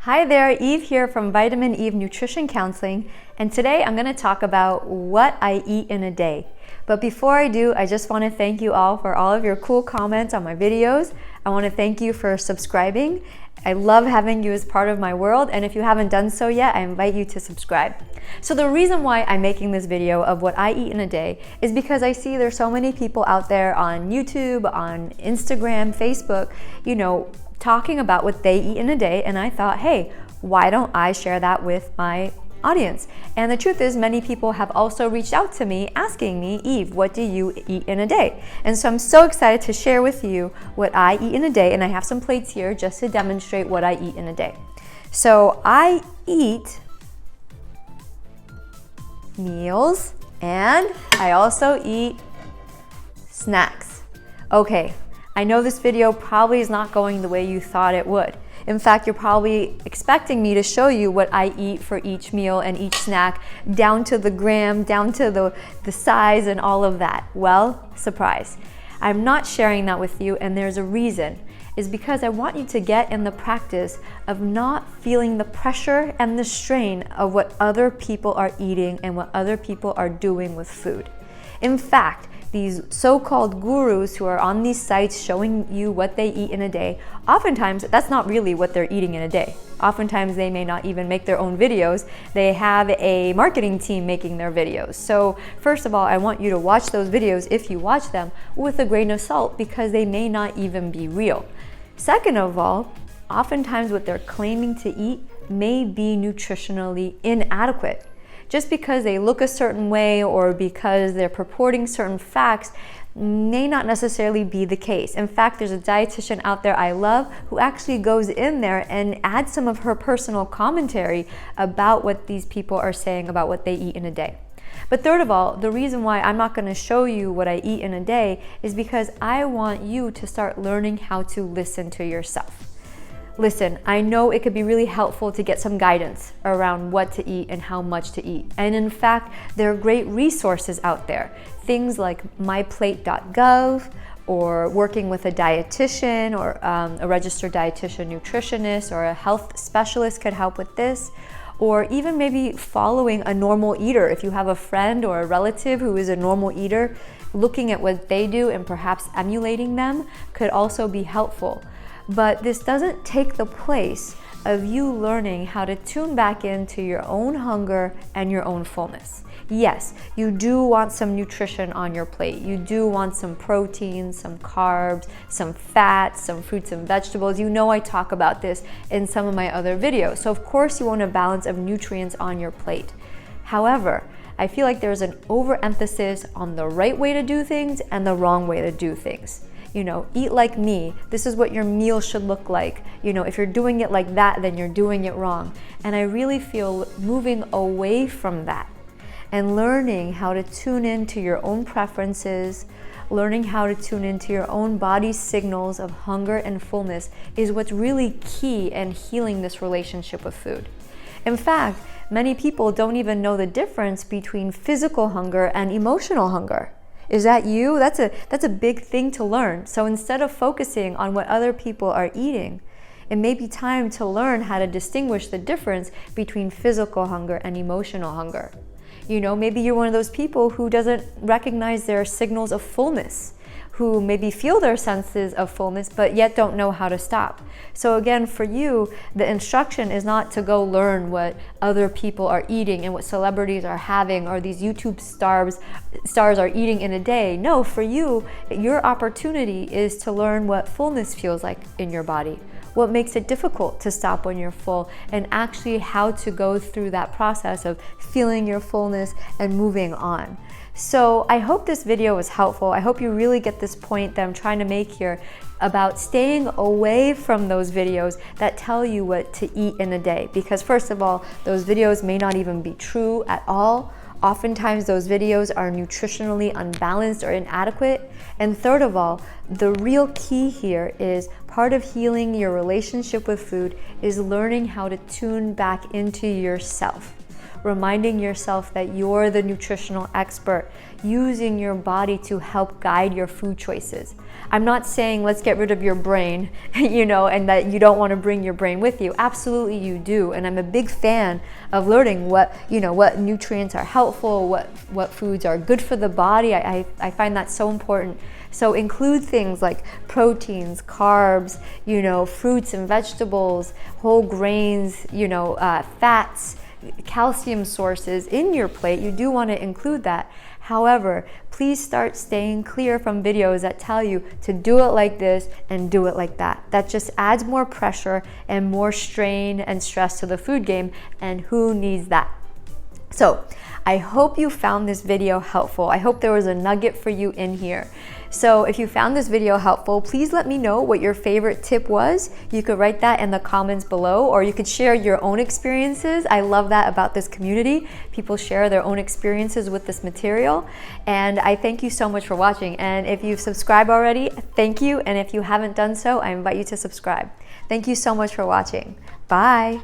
Hi there, Eve here from Vitamin Eve Nutrition Counseling, and today I'm going to talk about what I eat in a day. But before I do, I just want to thank you all for all of your cool comments on my videos. I want to thank you for subscribing. I love having you as part of my world, and if you haven't done so yet, I invite you to subscribe. So the reason why I'm making this video of what I eat in a day is because I see there's so many people out there on YouTube, on Instagram, Facebook, talking about what they eat in a day, and I thought, hey, why don't I share that with my audience? And the truth is, many people have also reached out to me asking me, Eve, what do you eat in a day? And so I'm so excited to share with you what I eat in a day, and I have some plates here just to demonstrate what I eat in a day. So I eat meals and I also eat snacks. Okay. I know this video probably is not going the way you thought it would. In fact, you're probably expecting me to show you what I eat for each meal and each snack, down to the gram, down to the size and all of that. Well, surprise. I'm not sharing that with you, and there's a reason. It's because I want you to get in the practice of not feeling the pressure and the strain of what other people are eating and what other people are doing with food. In fact, these so-called gurus who are on these sites showing you what they eat in a day, oftentimes that's not really what they're eating in a day. Oftentimes they may not even make their own videos. They have a marketing team making their videos. So first of all, I want you to watch those videos, if you watch them, with a grain of salt, because they may not even be real. Second of all, oftentimes what they're claiming to eat may be nutritionally inadequate. Just because they look a certain way or because they're purporting certain facts may not necessarily be the case. In fact, there's a dietitian out there I love who actually goes in there and adds some of her personal commentary about what these people are saying about what they eat in a day. But third of all, the reason why I'm not going to show you what I eat in a day is because I want you to start learning how to listen to yourself. Listen, I know it could be really helpful to get some guidance around what to eat and how much to eat. And in fact, there are great resources out there. Things like myplate.gov, or working with a dietitian or a registered dietitian nutritionist or a health specialist could help with this. Or even maybe following a normal eater. If you have a friend or a relative who is a normal eater, looking at what they do and perhaps emulating them could also be helpful. But this doesn't take the place of you learning how to tune back into your own hunger and your own fullness. Yes, you do want some nutrition on your plate. You do want some protein, some carbs, some fats, some fruits and vegetables. You know I talk about this in some of my other videos. So of course you want a balance of nutrients on your plate. However, I feel like there's an overemphasis on the right way to do things and the wrong way to do things. Eat like me. This is what your meal should look like. If you're doing it like that, then you're doing it wrong. And I really feel moving away from that and learning how to tune into your own preferences, learning how to tune into your own body's signals of hunger and fullness is what's really key in healing this relationship with food. In fact, many people don't even know the difference between physical hunger and emotional hunger. Is that you? That's a big thing to learn. So instead of focusing on what other people are eating, it may be time to learn how to distinguish the difference between physical hunger and emotional hunger. Maybe you're one of those people who doesn't recognize their signals of fullness, who maybe feel their senses of fullness, but yet don't know how to stop. So again, for you, the instruction is not to go learn what other people are eating and what celebrities are having or these YouTube stars are eating in a day. No, for you, your opportunity is to learn what fullness feels like in your body, what makes it difficult to stop when you're full, and actually how to go through that process of feeling your fullness and moving on. So I hope this video was helpful. I hope you really get this point that I'm trying to make here about staying away from those videos that tell you what to eat in a day. Because first of all, those videos may not even be true at all. Oftentimes those videos are nutritionally unbalanced or inadequate. And third of all, the real key here is part of healing your relationship with food is learning how to tune back into yourself. Reminding yourself that you're the nutritional expert. using your body to help guide your food choices. I'm not saying let's get rid of your brain, and that you don't want to bring your brain with you. Absolutely you do. And I'm a big fan of learning what nutrients are helpful, what foods are good for the body. I find that so important. So include things like proteins, carbs, fruits and vegetables, whole grains, fats, calcium sources in your plate. You do want to include that. However, please start staying clear from videos that tell you to do it like this and do it like that. That just adds more pressure and more strain and stress to the food game, and who needs that? So I hope you found this video helpful. I hope there was a nugget for you in here. So if you found this video helpful, please let me know what your favorite tip was. You could write that in the comments below, or you could share your own experiences. I love that about this community. People share their own experiences with this material. And I thank you so much for watching. And if you've subscribed already, thank you. And if you haven't done so, I invite you to subscribe. Thank you so much for watching. Bye.